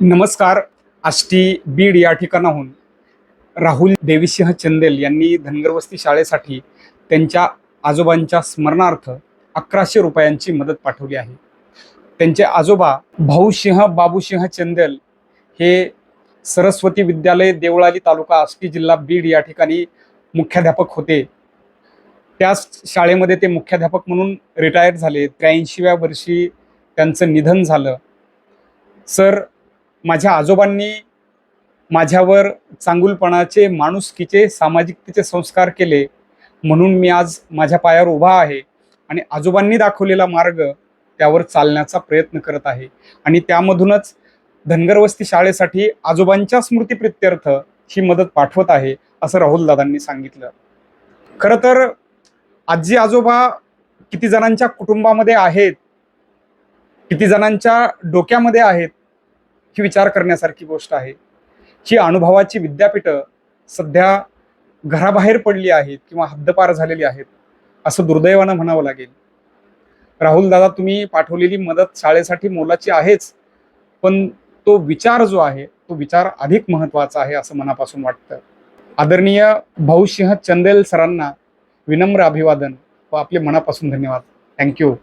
नमस्कार. आष्टी बीड या ठिकाणाहून राहुल देवीसिंह चंदेल यांनी धनगरवस्ती शाळेसाठी त्यांच्या आजोबांच्या स्मरणार्थ 1100 रुपयांची मदत पाठवली आहे. त्यांचे आजोबा भाऊसिंह बाबूसिंह चंदेल हे सरस्वती विद्यालय देवळाली तालुका आष्टी जिल्हा बीड या ठिकाणी मुख्याध्यापक होते. त्याच शाळेमध्ये ते मुख्याध्यापक म्हणून रिटायर झाले. 83व्या वर्षी त्यांचं निधन झालं. सर, माझ्या आजोबांनी माझ्यावर चांगुलपणाचे, माणुसकीचे, सामाजिकतेचे संस्कार केले, म्हणून मी आज माझ्या पायावर उभा आहे आणि आजोबांनी दाखवलेला मार्ग त्यावर चालण्याचा प्रयत्न करत आहे. आणि त्यामधूनच धनगरवस्ती शाळेसाठी आजोबांच्या स्मृतीप्रित्यर्थ ही मदत पाठवत आहे, असं राहुल दादांनी सांगितलं. खरं तर आजी आजोबा किती जणांच्या कुटुंबामध्ये आहेत, किती जणांच्या डोक्यामध्ये आहेत, ही विचार करण्यासारखी गोष्ट आहे. ही अनुभवाची विद्यापीठं सध्या घराबाहेर पडली आहेत किंवा हद्दपार झालेली आहेत, असं दुर्दैवानं म्हणावं लागेल. राहुल दादा, तुम्ही पाठवलेली मदत शाळेसाठी मोलाची आहेच, पण तो विचार जो आहे तो विचार अधिक महत्त्वाचा आहे असं मनापासून वाटतं. आदरणीय भाऊसिंह चंदेल सरांना विनम्र अभिवादन व आपले मनापासून धन्यवाद. थँक्यू.